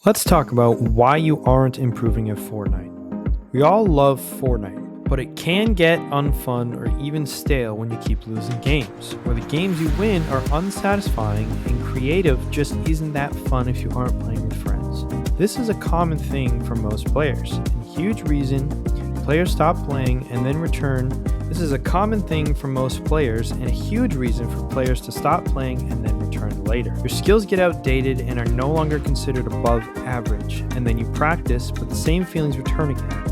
Let's talk about why you aren't improving at Fortnite. We all love Fortnite, but it can get unfun or even stale when you keep losing games, or the games you win are unsatisfying and creative just isn't that fun if you aren't playing with friends. This is a common thing for most players, and a huge reason players stop playing and then return. This is a common thing for most players and a huge reason for players to stop playing and then return later. Your skills get outdated and are no longer considered above average, and then you practice, but the same feelings return again.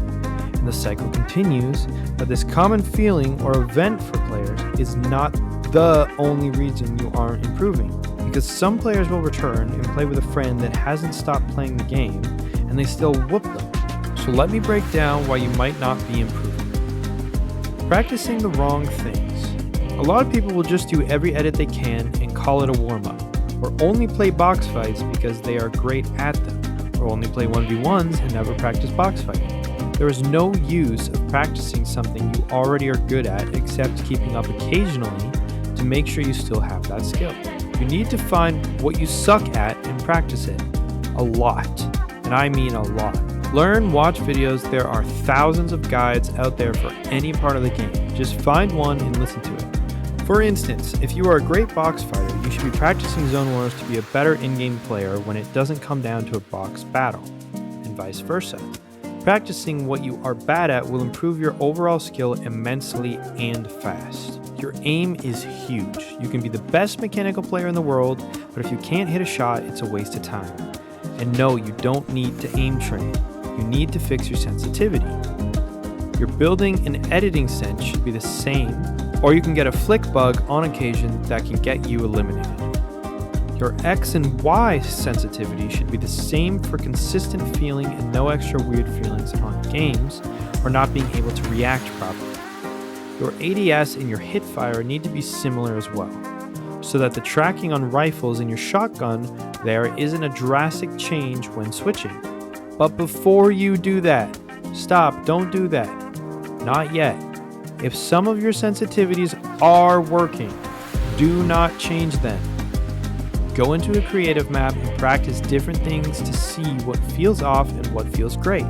And the cycle continues, but this common feeling or event for players is not the only reason you aren't improving, because some players will return and play with a friend that hasn't stopped playing the game, and they still whoop them. So let me break down why you might not be improving. Practicing the wrong things. A lot of people will just do every edit they can and call it a warm-up, or only play box fights because they are great at them, or only play 1v1s and never practice box fighting. There is no use of practicing something you already are good at except keeping up occasionally to make sure you still have that skill. You need to find what you suck at and practice it a lot, and I mean a lot. Learn, watch videos. There are thousands of guides out there for any part of the game. Just find one and listen to it. For instance, if you are a great box fighter, you should be practicing Zone Wars to be a better in-game player when it doesn't come down to a box battle, and vice versa. Practicing what you are bad at will improve your overall skill immensely and fast. Your aim is huge. You can be the best mechanical player in the world, but if you can't hit a shot, it's a waste of time. And no, you don't need to aim train. You need to fix your sensitivity. Your building and editing sense should be the same, or you can get a flick bug on occasion that can get you eliminated. Your X and Y sensitivity should be the same for consistent feeling and no extra weird feelings on games, or not being able to react properly. Your ADS and your hipfire need to be similar as well, so that the tracking on rifles and your shotgun there isn't a drastic change when switching. But before you do that, stop, don't do that. Not yet. If some of your sensitivities are working, do not change them. Go into a creative map and practice different things to see what feels off and what feels great.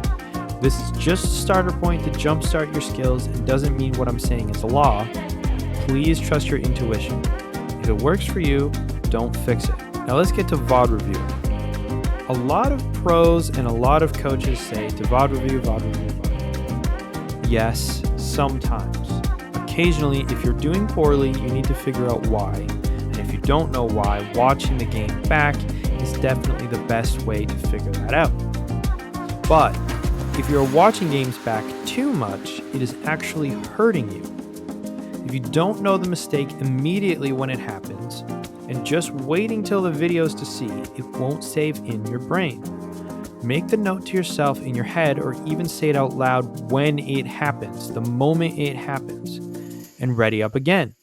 This is just a starter point to jumpstart your skills and doesn't mean what I'm saying is a law. Please trust your intuition. If it works for you, don't fix it. Now let's get to VOD review. A lot of pros and a lot of coaches say to VOD review, VOD review, VOD review. Yes, sometimes. Occasionally, if you're doing poorly, you need to figure out why. And if you don't know why, watching the game back is definitely the best way to figure that out. But if you're watching games back too much, it is actually hurting you. If you don't know the mistake immediately when it happens, and just waiting till the videos to see, it won't save in your brain. Make the note to yourself in your head or even say it out loud when it happens, the moment it happens, and ready up again.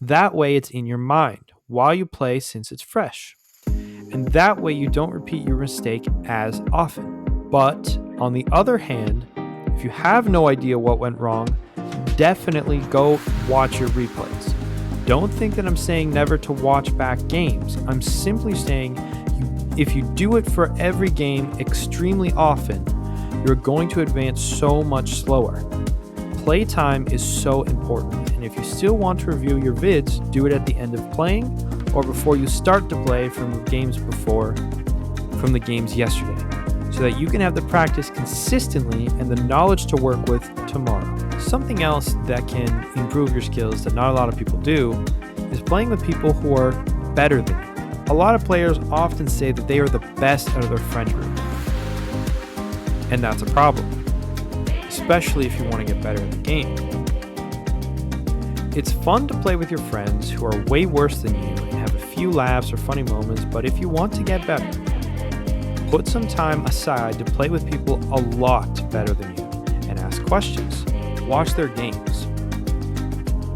That way it's in your mind while you play since it's fresh. And that way you don't repeat your mistake as often. But on the other hand, if you have no idea what went wrong, definitely go watch your replays. Don't think that I'm saying never to watch back games. I'm simply saying if you do it for every game extremely often, you're going to advance so much slower. Playtime is so important, and if you still want to review your vids, do it at the end of playing or before you start to play from the games yesterday, so that you can have the practice consistently and the knowledge to work with tomorrow. Something else that can improve your skills that not a lot of people do is playing with people who are better than you. A lot of players often say that they are the best out of their friend group, and that's a problem, especially if you want to get better at the game. It's fun to play with your friends who are way worse than you and have a few laughs or funny moments, but if you want to get better, put some time aside to play with people a lot better than you and ask questions. Watch their games.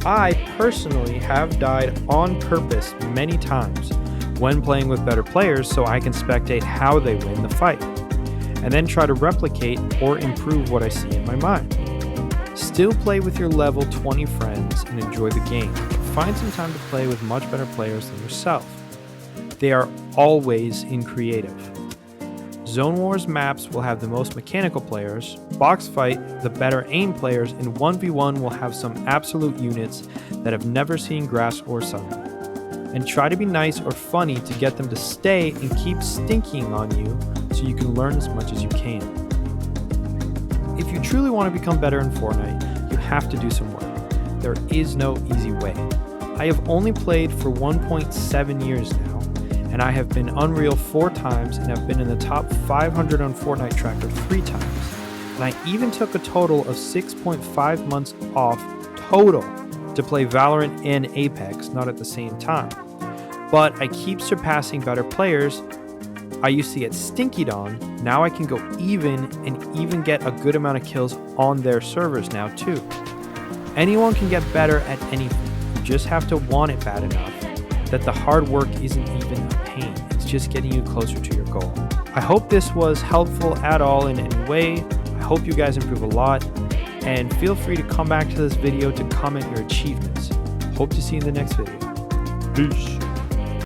I personally have died on purpose many times when playing with better players so I can spectate how they win the fight, and then try to replicate or improve what I see in my mind. Still play with your level 20 friends and enjoy the game. Find some time to play with much better players than yourself. They are always in creative. Zone Wars maps will have the most mechanical players, Box Fight the better aim players, and 1v1 will have some absolute units that have never seen grass or sun. And try to be nice or funny to get them to stay and keep stinking on you so you can learn as much as you can. If you truly want to become better in Fortnite, you have to do some work. There is no easy way. I have only played for 1.7 years now, and I have been Unreal 4 times and have been in the top 500 on Fortnite Tracker 3 times. And I even took a total of 6.5 months off total to play Valorant and Apex, not at the same time. But I keep surpassing better players. I used to get stinkied on, now I can go even and even get a good amount of kills on their servers now too. Anyone can get better at anything, you just have to want it bad enough that the hard work isn't even a pain, it's just getting you closer to your goal. I hope this was helpful at all in any way. I hope you guys improve a lot, and feel free to come back to this video to comment your achievements. Hope to see you in the next video. Peace.